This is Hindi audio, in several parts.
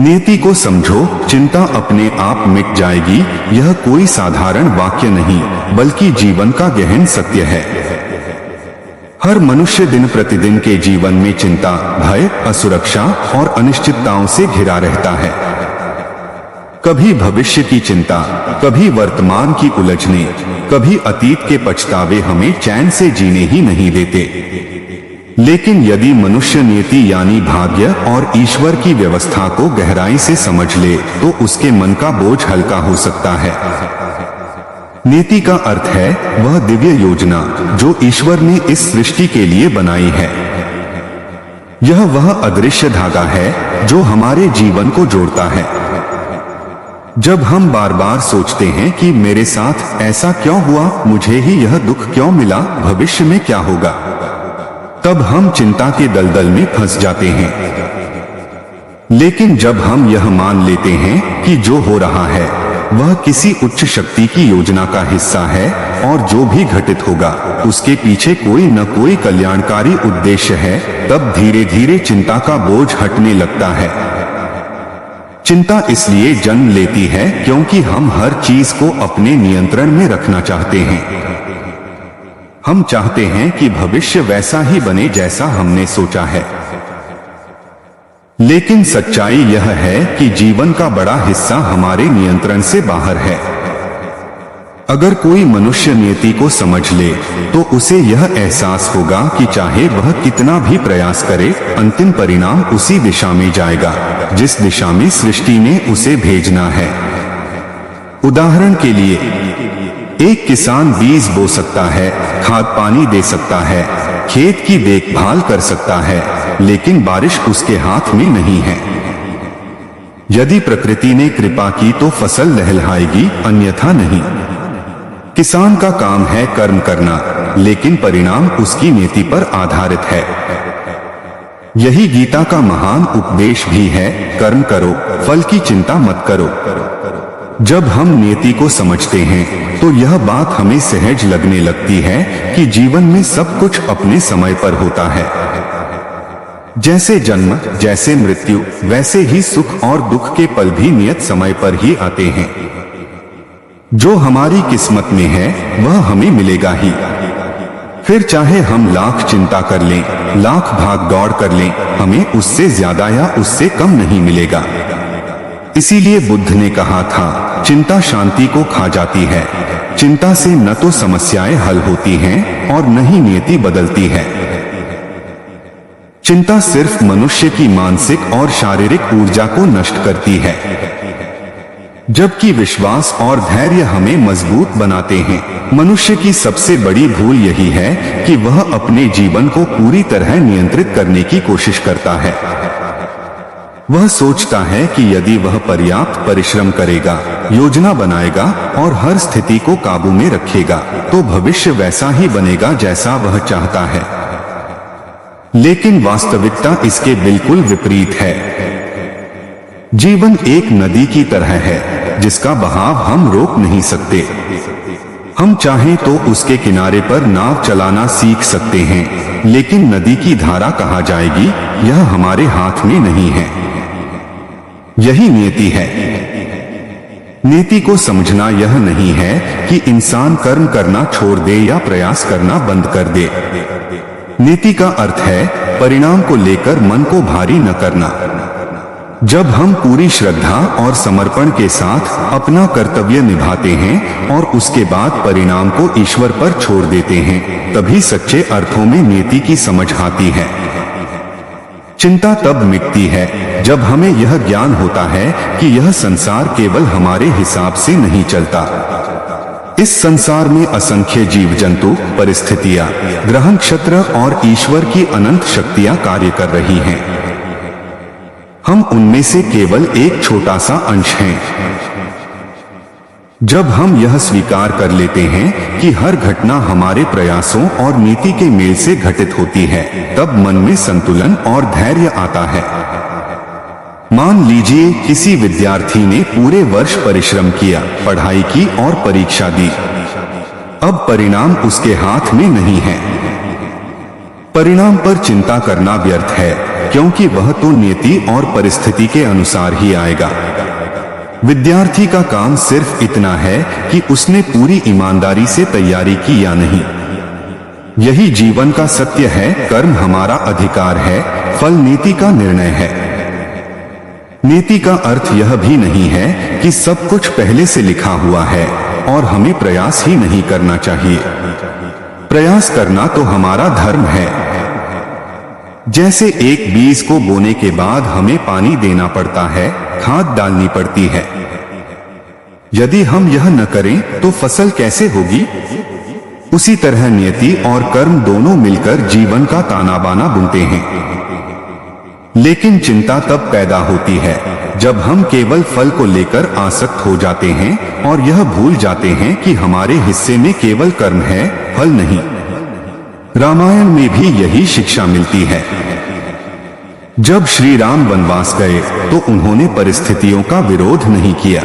नीति को समझो, चिंता अपने आप मिट जाएगी। यह कोई साधारण वाक्य नहीं, बल्कि जीवन का गहन सत्य है। हर मनुष्य दिन प्रतिदिन के जीवन में चिंता, भय, असुरक्षा और अनिश्चितताओं से घिरा रहता है। कभी भविष्य की चिंता, कभी वर्तमान की उलझने, कभी अतीत के पछतावे हमें चैन से जीने ही नहीं देते। लेकिन यदि मनुष्य नियति यानी भाग्य और ईश्वर की व्यवस्था को गहराई से समझ ले, तो उसके मन का बोझ हल्का हो सकता है। नीति का अर्थ है वह दिव्य योजना जो ईश्वर ने इस सृष्टि के लिए बनाई है। यह वह अदृश्य धागा है जो हमारे जीवन को जोड़ता है। जब हम बार बार सोचते हैं कि मेरे साथ ऐसा क्यों हुआ, मुझे ही यह दुख क्यों मिला, भविष्य में क्या होगा, तब हम चिंता के दलदल में फंस जाते हैं। लेकिन जब हम यह मान लेते हैं कि जो हो रहा है वह किसी उच्च शक्ति की योजना का हिस्सा है और जो भी घटित होगा उसके पीछे कोई न कोई कल्याणकारी उद्देश्य है, तब धीरे धीरे चिंता का बोझ हटने लगता है। चिंता इसलिए जन्म लेती है क्योंकि हम हर चीज को अपने नियंत्रण में रखना चाहते हैं। हम चाहते हैं कि भविष्य वैसा ही बने जैसा हमने सोचा है। लेकिन सच्चाई यह है कि जीवन का बड़ा हिस्सा हमारे नियंत्रण से बाहर है। अगर कोई मनुष्य नियति को समझ ले तो उसे यह एहसास होगा कि चाहे वह कितना भी प्रयास करे, अंतिम परिणाम उसी दिशा में जाएगा जिस दिशा में सृष्टि ने उसे भेजना है। उदाहरण के लिए, एक किसान बीज बो सकता है, खाद पानी दे सकता है, खेत की देखभाल कर सकता है, लेकिन बारिश उसके हाथ में नहीं है। यदि प्रकृति ने कृपा की तो फसल लहलहाएगी, अन्यथा नहीं। किसान का काम है कर्म करना, लेकिन परिणाम उसकी नीति पर आधारित है। यही गीता का महान उपदेश भी है, कर्म करो, फल की चिंता मत करो। जब हम नियति को समझते हैं तो यह बात हमें सहज लगने लगती है कि जीवन में सब कुछ अपने समय पर होता है। जैसे जन्म, जैसे मृत्यु, वैसे ही सुख और दुख के पल भी नियत समय पर ही आते हैं। जो हमारी किस्मत में है वह हमें मिलेगा ही। फिर चाहे हम लाख चिंता कर लें, लाख भाग दौड़ कर लें, हमें उससे ज्यादा या उससे कम नहीं मिलेगा। इसीलिए बुद्ध ने कहा था, चिंता शांति को खा जाती है। चिंता से न तो समस्याएं हल होती हैं और न ही नियति बदलती है। चिंता सिर्फ मनुष्य की मानसिक और शारीरिक ऊर्जा को नष्ट करती है, जबकि विश्वास और धैर्य हमें मजबूत बनाते हैं। मनुष्य की सबसे बड़ी भूल यही है कि वह अपने जीवन को पूरी तरह नियंत्रित करने की कोशिश करता है। वह सोचता है कि यदि वह पर्याप्त परिश्रम करेगा, योजना बनाएगा और हर स्थिति को काबू में रखेगा तो भविष्य वैसा ही बनेगा जैसा वह चाहता है। लेकिन वास्तविकता इसके बिल्कुल विपरीत है। जीवन एक नदी की तरह है जिसका बहाव हम रोक नहीं सकते। हम चाहें तो उसके किनारे पर नाव चलाना सीख सकते हैं, लेकिन नदी की धारा कहाँ जाएगी यह हमारे हाथ में नहीं है। यही नियति है। नीति को समझना यह नहीं है कि इंसान कर्म करना छोड़ दे या प्रयास करना बंद कर दे। नीति का अर्थ है परिणाम को लेकर मन को भारी न करना। जब हम पूरी श्रद्धा और समर्पण के साथ अपना कर्तव्य निभाते हैं और उसके बाद परिणाम को ईश्वर पर छोड़ देते हैं, तभी सच्चे अर्थों में नीति की समझ आती है। चिंता तब मिटती है जब हमें यह ज्ञान होता है कि यह संसार केवल हमारे हिसाब से नहीं चलता। इस संसार में असंख्य जीव जंतु, परिस्थितियां, ग्रह नक्षत्र और ईश्वर की अनंत शक्तियां कार्य कर रही हैं। हम उनमें से केवल एक छोटा सा अंश हैं। जब हम यह स्वीकार कर लेते हैं कि हर घटना हमारे प्रयासों और नीति के मेल से घटित होती है, तब मन में संतुलन और धैर्य आता है। मान लीजिए किसी विद्यार्थी ने पूरे वर्ष परिश्रम किया, पढ़ाई की और परीक्षा दी। अब परिणाम उसके हाथ में नहीं है। परिणाम पर चिंता करना व्यर्थ है, क्योंकि वह तो नियति और परिस्थिति के अनुसार ही आएगा। विद्यार्थी का काम सिर्फ इतना है कि उसने पूरी ईमानदारी से तैयारी की या नहीं। यही जीवन का सत्य है। कर्म हमारा अधिकार है, फल नीति का निर्णय है। नीति का अर्थ यह भी नहीं है कि सब कुछ पहले से लिखा हुआ है और हमें प्रयास ही नहीं करना चाहिए। प्रयास करना तो हमारा धर्म है। जैसे एक बीज को बोने के बाद हमें पानी देना पड़ता है, खाद डालनी पड़ती है। यदि हम यह न करें तो फसल कैसे होगी? उसी तरह नियति और कर्म दोनों मिलकर जीवन का ताना बाना बुनते हैं। लेकिन चिंता तब पैदा होती है जब हम केवल फल को लेकर आसक्त हो जाते हैं और यह भूल जाते हैं कि हमारे हिस्से में केवल कर्म है, फल नहीं। रामायण में भी यही शिक्षा मिलती है। जब श्री राम वनवास गए तो उन्होंने परिस्थितियों का विरोध नहीं किया।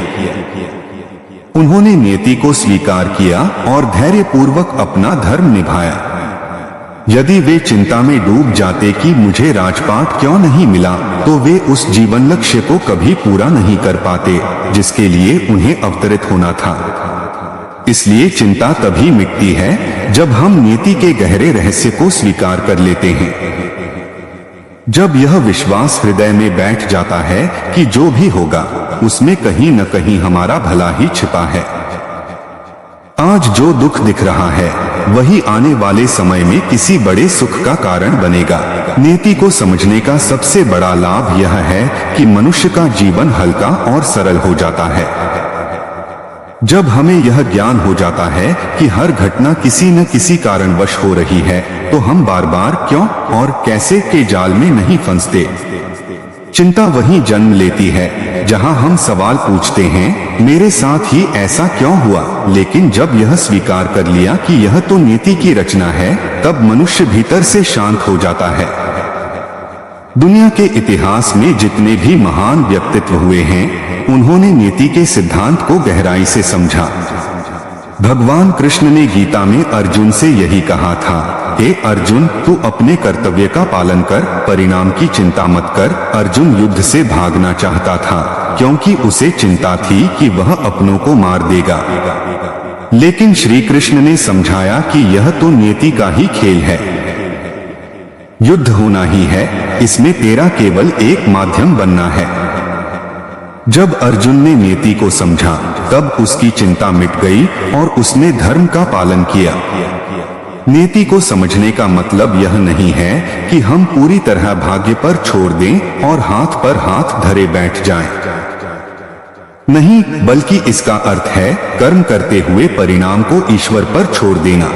उन्होंने नियति को स्वीकार किया और धैर्यपूर्वक अपना धर्म निभाया। यदि वे चिंता में डूब जाते कि मुझे राजपाट क्यों नहीं मिला, तो वे उस जीवन लक्ष्य को कभी पूरा नहीं कर पाते जिसके लिए उन्हें अवतरित होना था। इसलिए चिंता तभी मिटती है जब हम नियति के गहरे रहस्य को स्वीकार कर लेते हैं। जब यह विश्वास हृदय में बैठ जाता है कि जो भी होगा उसमें कहीं न कहीं हमारा भला ही छिपा है। आज जो दुख दिख रहा है वही आने वाले समय में किसी बड़े सुख का कारण बनेगा। नीति को समझने का सबसे बड़ा लाभ यह है कि मनुष्य का जीवन हल्का और सरल हो जाता है। जब हमें यह ज्ञान हो जाता है कि हर घटना किसी न किसी कारणवश हो रही है, तो हम बार बार क्यों और कैसे के जाल में नहीं फंसते। चिंता वहीं जन्म लेती है जहां हम सवाल पूछते हैं, मेरे साथ ही ऐसा क्यों हुआ? लेकिन जब यह स्वीकार कर लिया कि यह तो नीति की रचना है, तब मनुष्य भीतर से शांत हो जाता है। दुनिया के इतिहास में जितने भी महान व्यक्तित्व हुए हैं, उन्होंने नीति के सिद्धांत को गहराई से समझा। भगवान कृष्ण ने गीता में अर्जुन से यही कहा था, हे अर्जुन, तू अपने कर्तव्य का पालन कर, परिणाम की चिंता मत कर। अर्जुन युद्ध से भागना चाहता था क्योंकि उसे चिंता थी कि वह अपनों को मार देगा। लेकिन श्री कृष्ण ने समझाया कि यह तो नियति का ही खेल है। युद्ध होना ही है, इसमें तेरा केवल एक माध्यम बनना है। जब अर्जुन ने नियति को समझा, तब उसकी चिंता मिट गई और उसने धर्म का पालन किया। नियति को समझने का मतलब यह नहीं है कि हम पूरी तरह भाग्य पर छोड़ दें और हाथ पर हाथ धरे बैठ जाएं। नहीं, बल्कि इसका अर्थ है कर्म करते हुए परिणाम को ईश्वर पर छोड़ देना।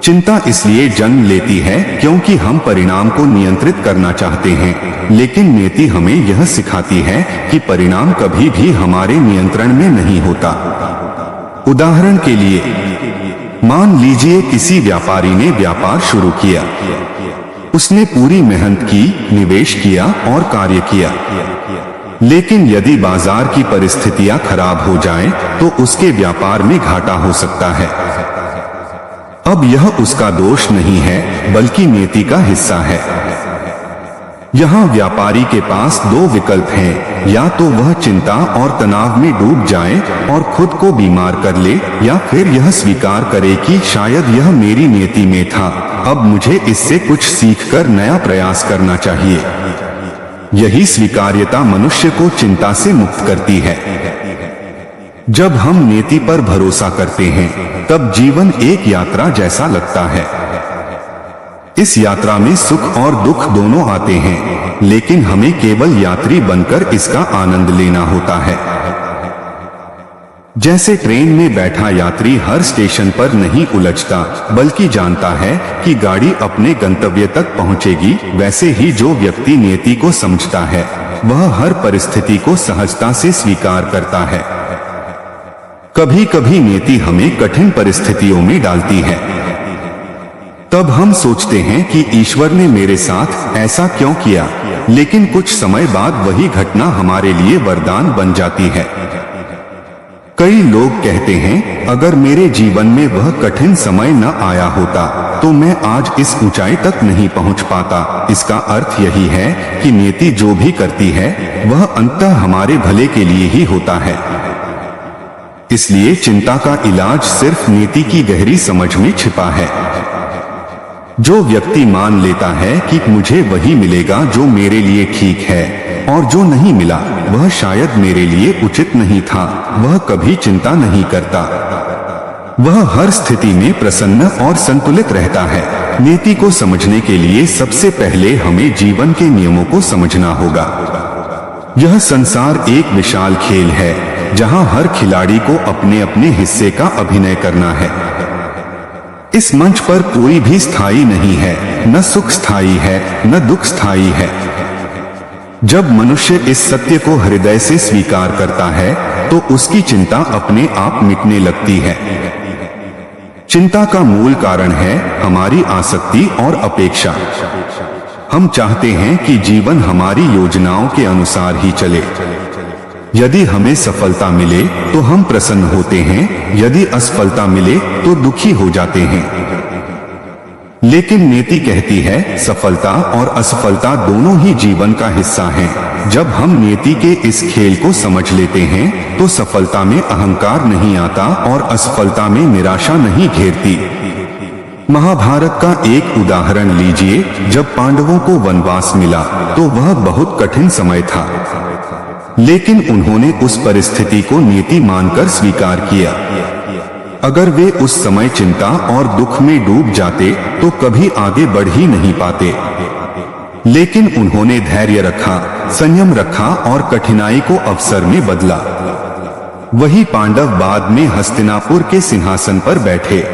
चिंता इसलिए जन्म लेती है क्योंकि हम परिणाम को नियंत्रित करना चाहते हैं, लेकिन नियति हमें यह सिखाती है कि परिणाम कभी भी हमारे नियंत्रण में नहीं होता। उदाहरण के लिए, मान लीजिए किसी व्यापारी ने व्यापार शुरू किया। उसने पूरी मेहनत की, निवेश किया और कार्य किया। लेकिन यदि बाजार की परिस्थितियां खराब हो जाएं, तो उसके व्यापार में घाटा हो सकता है। अब यह उसका दोष नहीं है, बल्कि नियति का हिस्सा है। यहाँ व्यापारी के पास दो विकल्प हैं, या तो वह चिंता और तनाव में डूब जाए और खुद को बीमार कर ले, या फिर यह स्वीकार करे कि शायद यह मेरी नियति में था, अब मुझे इससे कुछ सीखकर नया प्रयास करना चाहिए। यही स्वीकार्यता मनुष्य को चिंता से मुक्त करती है। जब हम नियति पर भरोसा करते हैं, तब जीवन एक यात्रा जैसा लगता है। इस यात्रा में सुख और दुख दोनों आते हैं, लेकिन हमें केवल यात्री बनकर इसका आनंद लेना होता है। जैसे ट्रेन में बैठा यात्री हर स्टेशन पर नहीं उलझता, बल्कि जानता है कि गाड़ी अपने गंतव्य तक पहुंचेगी, वैसे ही जो व्यक्ति नियति को समझता है, वह हर परिस्थिति को सहजता से स्वीकार करता है। कभी कभी नियति हमें कठिन परिस्थितियों में डालती है। तब हम सोचते हैं कि ईश्वर ने मेरे साथ ऐसा क्यों किया, लेकिन कुछ समय बाद वही घटना हमारे लिए वरदान बन जाती है। कई लोग कहते हैं, अगर मेरे जीवन में वह कठिन समय न आया होता तो मैं आज इस ऊंचाई तक नहीं पहुंच पाता। इसका अर्थ यही है कि नियति जो भी करती है वह अंततः हमारे भले के लिए ही होता है। इसलिए चिंता का इलाज सिर्फ नियति की गहरी समझ में छिपा है। जो व्यक्ति मान लेता है कि मुझे वही मिलेगा जो मेरे लिए ठीक है और जो नहीं मिला वह शायद मेरे लिए उचित नहीं था, वह कभी चिंता नहीं करता। वह हर स्थिति में प्रसन्न और संतुलित रहता है। नीति को समझने के लिए सबसे पहले हमें जीवन के नियमों को समझना होगा। यह संसार एक विशाल खेल है जहां हर खिलाड़ी को अपने अपने हिस्से का अभिनय करना है। इस मंच पर कोई भी स्थायी नहीं है, न सुख स्थायी है न दुख स्थायी है। जब मनुष्य इस सत्य को हृदय से स्वीकार करता है तो उसकी चिंता अपने आप मिटने लगती है। चिंता का मूल कारण है हमारी आसक्ति और अपेक्षा। हम चाहते हैं कि जीवन हमारी योजनाओं के अनुसार ही चले। यदि हमें सफलता मिले तो हम प्रसन्न होते हैं, यदि असफलता मिले तो दुखी हो जाते हैं। लेकिन नीति कहती है सफलता और असफलता दोनों ही जीवन का हिस्सा हैं। जब हम नीति के इस खेल को समझ लेते हैं तो सफलता में अहंकार नहीं आता और असफलता में निराशा नहीं घेरती। महाभारत का एक उदाहरण लीजिए। जब पांडवों को वनवास मिला तो वह बहुत कठिन समय था, लेकिन उन्होंने उस परिस्थिति को नीति मानकर स्वीकार किया। अगर वे उस समय चिंता और दुख में डूब जाते तो कभी आगे बढ़ ही नहीं पाते। लेकिन उन्होंने धैर्य रखा, संयम रखा और कठिनाई को अवसर में बदला। वही पांडव बाद में हस्तिनापुर के सिंहासन पर बैठे।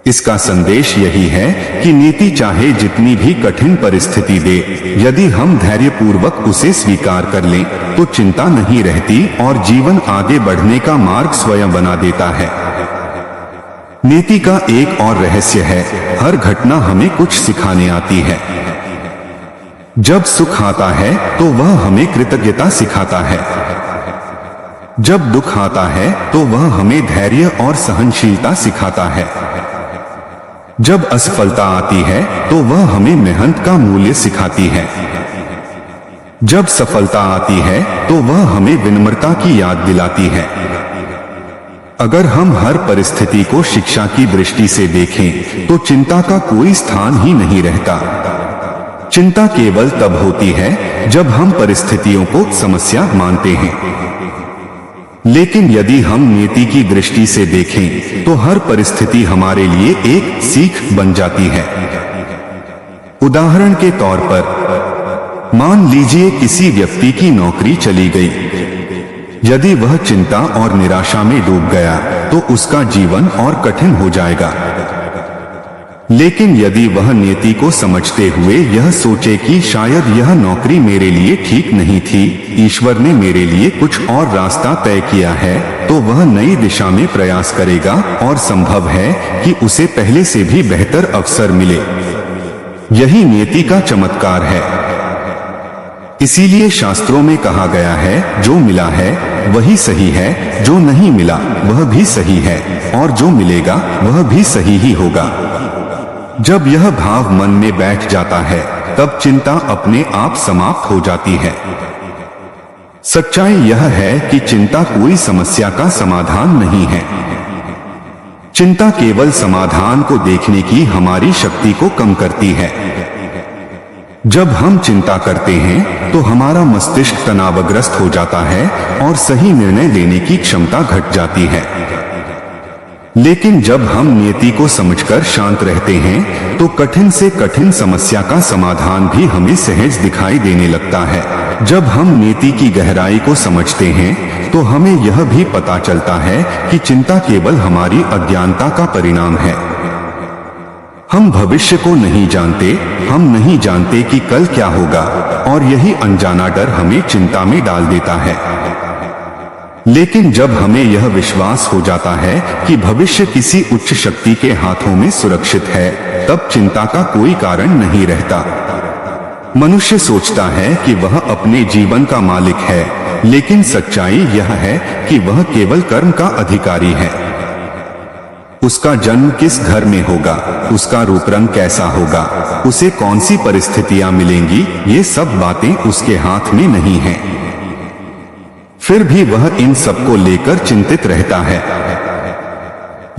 इसका संदेश यही है कि नीति चाहे जितनी भी कठिन परिस्थिति दे, यदि हम धैर्यपूर्वक उसे स्वीकार कर लें तो चिंता नहीं रहती और जीवन आगे बढ़ने का मार्ग स्वयं बना देता है। नीति का एक और रहस्य है, हर घटना हमें कुछ सिखाने आती है। जब सुख आता है तो वह हमें कृतज्ञता सिखाता है। जब दुख आता है तो वह हमें धैर्य और सहनशीलता सिखाता है। जब असफलता आती है तो वह हमें मेहनत का मूल्य सिखाती है। जब सफलता आती है तो वह हमें विनम्रता की याद दिलाती है। अगर हम हर परिस्थिति को शिक्षा की दृष्टि से देखें तो चिंता का कोई स्थान ही नहीं रहता। चिंता केवल तब होती है जब हम परिस्थितियों को समस्या मानते हैं। लेकिन यदि हम नीति की दृष्टि से देखें तो हर परिस्थिति हमारे लिए एक सीख बन जाती है। उदाहरण के तौर पर मान लीजिए किसी व्यक्ति की नौकरी चली गई। यदि वह चिंता और निराशा में डूब गया तो उसका जीवन और कठिन हो जाएगा। लेकिन यदि वह नीति को समझते हुए यह सोचे कि शायद यह नौकरी मेरे लिए ठीक नहीं थी, ईश्वर ने मेरे लिए कुछ और रास्ता तय किया है, तो वह नई दिशा में प्रयास करेगा और संभव है कि उसे पहले से भी बेहतर अवसर मिले। यही नीति का चमत्कार है। इसीलिए शास्त्रों में कहा गया है, जो मिला है वही सही है, जो नहीं मिला वह भी सही है और जो मिलेगा वह भी सही ही होगा। जब यह भाव मन में बैठ जाता है तब चिंता अपने आप समाप्त हो जाती है। सच्चाई यह है कि चिंता कोई समस्या का समाधान नहीं है। चिंता केवल समाधान को देखने की हमारी शक्ति को कम करती है। जब हम चिंता करते हैं तो हमारा मस्तिष्क तनावग्रस्त हो जाता है और सही निर्णय लेने की क्षमता घट जाती है। लेकिन जब हम नियति को समझकर शांत रहते हैं तो कठिन से कठिन समस्या का समाधान भी हमें सहज दिखाई देने लगता है। जब हम नियति की गहराई को समझते हैं तो हमें यह भी पता चलता है कि चिंता केवल हमारी अज्ञानता का परिणाम है। हम भविष्य को नहीं जानते, हम नहीं जानते कि कल क्या होगा और यही अनजाना डर हमें चिंता में डाल देता है। लेकिन जब हमें यह विश्वास हो जाता है कि भविष्य किसी उच्च शक्ति के हाथों में सुरक्षित है, तब चिंता का कोई कारण नहीं रहता। मनुष्य सोचता है कि वह अपने जीवन का मालिक है, लेकिन सच्चाई यह है कि वह केवल कर्म का अधिकारी है। उसका जन्म किस घर में होगा, उसका रूप रंग कैसा होगा, उसे कौन सी परिस्थितियां मिलेंगी, ये सब बातें उसके हाथ में नहीं हैं। फिर भी वह इन सबको लेकर चिंतित रहता है।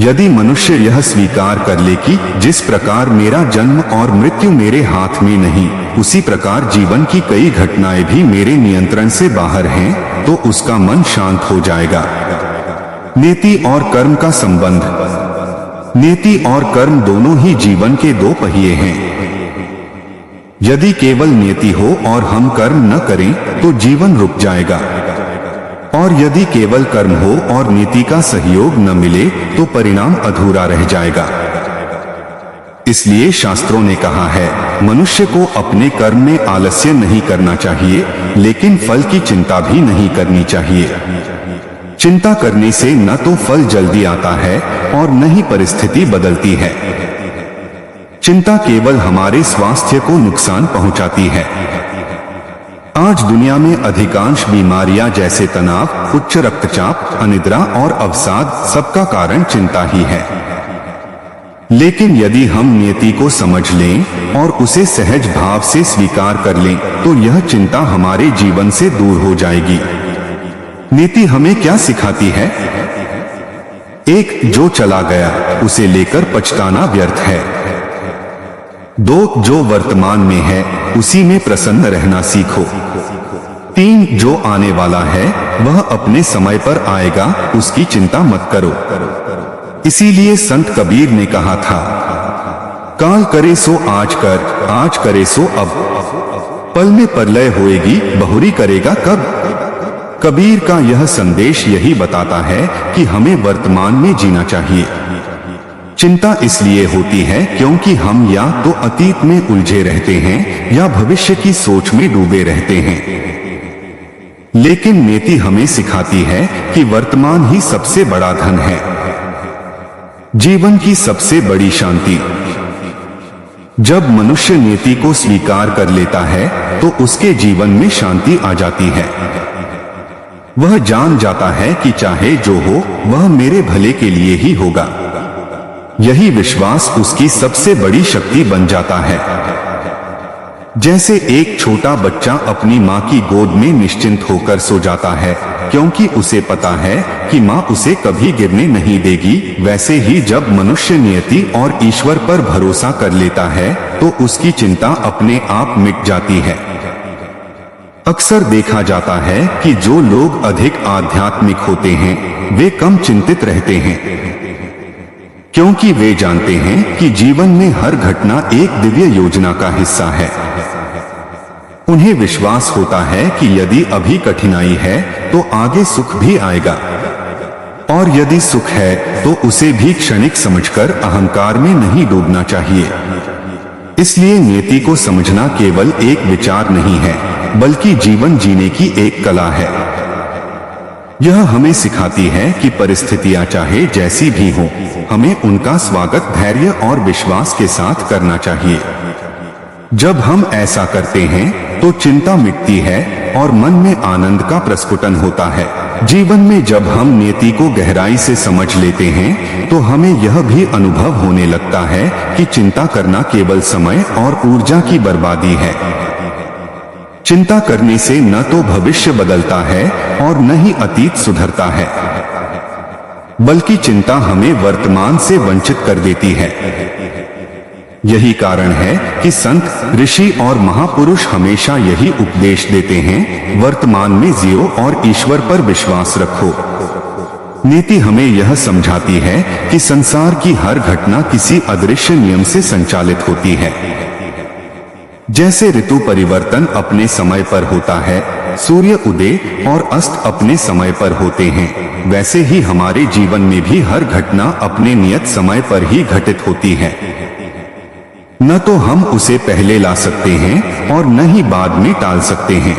यदि मनुष्य यह स्वीकार कर ले कि जिस प्रकार मेरा जन्म और मृत्यु मेरे हाथ में नहीं, उसी प्रकार जीवन की कई घटनाएं भी मेरे नियंत्रण से बाहर हैं, तो उसका मन शांत हो जाएगा। नीति और कर्म का संबंध। नीति और कर्म दोनों ही जीवन के दो पहिए हैं। यदि केवल नीति हो और हम कर्म न करें तो जीवन रुक जाएगा, और यदि केवल कर्म हो और नीति का सहयोग न मिले तो परिणाम अधूरा रह जाएगा। इसलिए शास्त्रों ने कहा है, मनुष्य को अपने कर्म में आलस्य नहीं करना चाहिए, लेकिन फल की चिंता भी नहीं करनी चाहिए। चिंता करने से न तो फल जल्दी आता है और न ही परिस्थिति बदलती है। चिंता केवल हमारे स्वास्थ्य को नुकसान पहुंचाती है। आज दुनिया में अधिकांश बीमारियां जैसे तनाव, उच्च रक्तचाप, अनिद्रा और अवसाद, सबका कारण चिंता ही है। लेकिन यदि हम नियति को समझ लें और उसे सहज भाव से स्वीकार कर लें तो यह चिंता हमारे जीवन से दूर हो जाएगी। नीति हमें क्या सिखाती है? एक, जो चला गया उसे लेकर पछताना व्यर्थ है। दो, जो वर्तमान में है उसी में प्रसन्न रहना सीखो। तीन, जो आने वाला है वह अपने समय पर आएगा, उसकी चिंता मत करो। इसीलिए संत कबीर ने कहा था, काल करे सो आज कर, आज करे सो अब। पल में प्रलय होएगी, बहुरी करेगा कब। कबीर का यह संदेश यही बताता है कि हमें वर्तमान में जीना चाहिए। चिंता इसलिए होती है क्योंकि हम या तो अतीत में उलझे रहते हैं या भविष्य की सोच में डूबे रहते हैं। लेकिन नीति हमें सिखाती है कि वर्तमान ही सबसे बड़ा धन है, जीवन की सबसे बड़ी शांति। जब मनुष्य नीति को स्वीकार कर लेता है तो उसके जीवन में शांति आ जाती है। वह जान जाता है कि चाहे जो हो वह मेरे भले के लिए ही होगा। यही विश्वास उसकी सबसे बड़ी शक्ति बन जाता है। जैसे एक छोटा बच्चा अपनी माँ की गोद में निश्चिंत होकर सो जाता है क्योंकि उसे पता है कि माँ उसे कभी गिरने नहीं देगी, वैसे ही जब मनुष्य नियति और ईश्वर पर भरोसा कर लेता है तो उसकी चिंता अपने आप मिट जाती है। अक्सर देखा जाता है कि जो लोग अधिक आध्यात्मिक होते हैं वे कम चिंतित रहते हैं, क्योंकि वे जानते हैं कि जीवन में हर घटना एक दिव्य योजना का हिस्सा है। उन्हें विश्वास होता है कि यदि अभी कठिनाई है तो आगे सुख भी आएगा, और यदि सुख है तो उसे भी क्षणिक समझकर अहंकार में नहीं डूबना चाहिए। इसलिए नीति को समझना केवल एक विचार नहीं है बल्कि जीवन जीने की एक कला है। यह हमें सिखाती है कि परिस्थितियां चाहे जैसी भी हों, हमें उनका स्वागत धैर्य और विश्वास के साथ करना चाहिए। जब हम ऐसा करते हैं तो चिंता मिटती है और मन में आनंद का प्रस्फुटन होता है। जीवन में जब हम नीति को गहराई से समझ लेते हैं तो हमें यह भी अनुभव होने लगता है कि चिंता करना केवल समय और ऊर्जा की बर्बादी है। चिंता करने से न तो भविष्य बदलता है और न ही अतीत सुधरता है, बल्कि चिंता हमें वर्तमान से वंचित कर देती है। यही कारण है कि संत, ऋषि और महापुरुष हमेशा यही उपदेश देते हैं, वर्तमान में जियो और ईश्वर पर विश्वास रखो। नीति हमें यह समझाती है कि संसार की हर घटना किसी अदृश्य नियम से संचालित होती है। जैसे ऋतु परिवर्तन अपने समय पर होता है, सूर्य उदय और अस्त अपने समय पर होते हैं, वैसे ही हमारे जीवन में भी हर घटना अपने नियत समय पर ही घटित होती है। न तो हम उसे पहले ला सकते हैं और न ही बाद में टाल सकते हैं।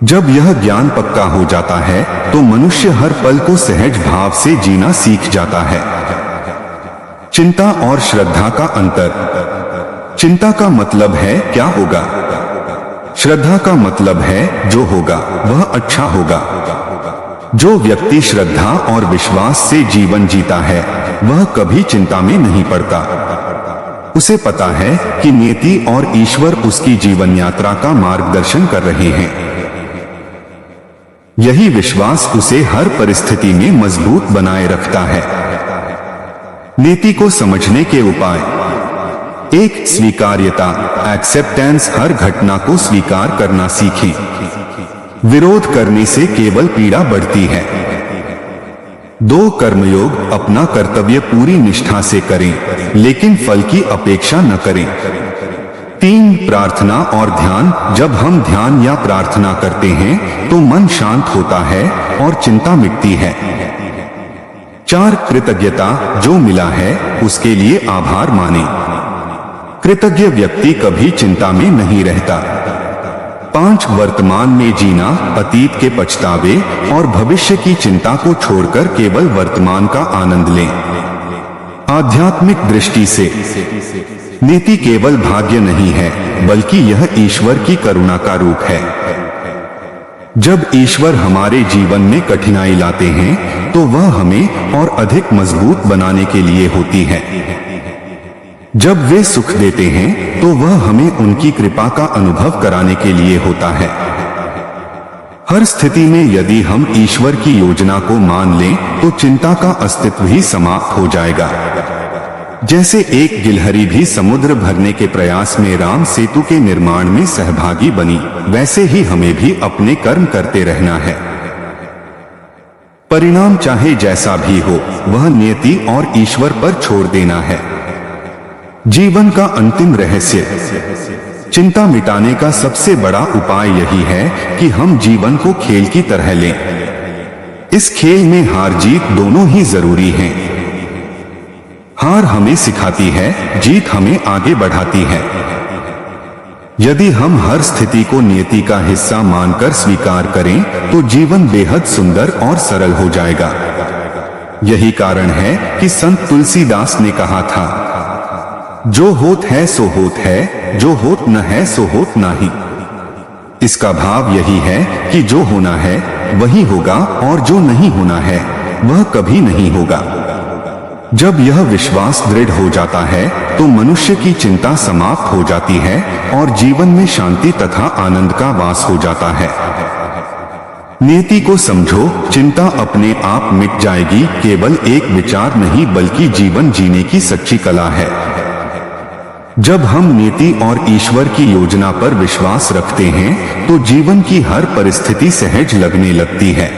जब यह ज्ञान पक्का हो जाता है तो मनुष्य हर पल को सहज भाव से जीना सीख जाता है। चिंता और श्रद्धा का अंतर। चिंता का मतलब है क्या होगा, श्रद्धा का मतलब है जो होगा वह अच्छा होगा। जो व्यक्ति श्रद्धा और विश्वास से जीवन जीता है वह कभी चिंता में नहीं पड़ता। उसे पता है कि नियति और ईश्वर उसकी जीवन यात्रा का मार्गदर्शन कर रहे हैं। यही विश्वास उसे हर परिस्थिति में मजबूत बनाए रखता है। नीति को समझने के उपाय: 1. स्वीकार्यता, एक्सेप्टेंस। हर घटना को स्वीकार करना सीखें। विरोध करने से केवल पीड़ा बढ़ती है। 2. कर्मयोग, अपना कर्तव्य पूरी निष्ठा से करें, लेकिन फल की अपेक्षा न करें। 3. प्रार्थना और ध्यान, जब हम ध्यान या प्रार्थना करते हैं तो मन शांत होता है और चिंता मिटती है। 4. कृतज्ञता, जो मिला है उसके लिए आभार माने। कृतज्ञ व्यक्ति कभी चिंता में नहीं रहता। 5. वर्तमान में जीना, अतीत के पछतावे और भविष्य की चिंता को छोड़कर केवल वर्तमान का आनंद लें। आध्यात्मिक दृष्टि से नीति केवल भाग्य नहीं है, बल्कि यह ईश्वर की करुणा का रूप है। जब ईश्वर हमारे जीवन में कठिनाई लाते हैं तो वह हमें और अधिक मजबूत बनाने के लिए होती है। जब वे सुख देते हैं तो वह हमें उनकी कृपा का अनुभव कराने के लिए होता है। हर स्थिति में यदि हम ईश्वर की योजना को मान लें तो चिंता का अस्तित्व ही समाप्त हो जाएगा। जैसे एक गिलहरी भी समुद्र भरने के प्रयास में राम सेतु के निर्माण में सहभागी बनी, वैसे ही हमें भी अपने कर्म करते रहना है। परिणाम चाहे जैसा भी हो, वह नियति और ईश्वर पर छोड़ देना है। जीवन का अंतिम रहस्य: चिंता मिटाने का सबसे बड़ा उपाय यही है कि हम जीवन को खेल की तरह लें। इस खेल में हार जीत दोनों ही जरूरी हैं। हार हमें सिखाती है, जीत हमें आगे बढ़ाती है। यदि हम हर स्थिति को नियति का हिस्सा मानकर स्वीकार करें तो जीवन बेहद सुंदर और सरल हो जाएगा। यही कारण है कि संत तुलसीदास ने कहा था, जो होत है सो होत है, जो होत न है सो होत नाही। इसका भाव यही है कि जो होना है वही होगा और जो नहीं होना है वह कभी नहीं होगा। जब यह विश्वास दृढ़ हो जाता है तो मनुष्य की चिंता समाप्त हो जाती है और जीवन में शांति तथा आनंद का वास हो जाता है। नियति को समझो, चिंता अपने आप मिट जाएगी। केवल एक विचार नहीं बल्कि जीवन जीने की सच्ची कला है। जब हम नियति और ईश्वर की योजना पर विश्वास रखते हैं तो जीवन की हर परिस्थिति सहज लगने लगती है।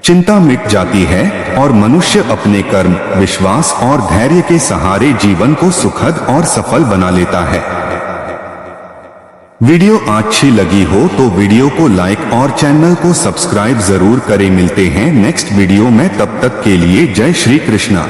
चिंता मिट जाती है और मनुष्य अपने कर्म, विश्वास और धैर्य के सहारे जीवन को सुखद और सफल बना लेता है। वीडियो अच्छी लगी हो तो वीडियो को लाइक और चैनल को सब्सक्राइब जरूर करें। मिलते हैं नेक्स्ट वीडियो में, तब तक के लिए जय श्री कृष्णा।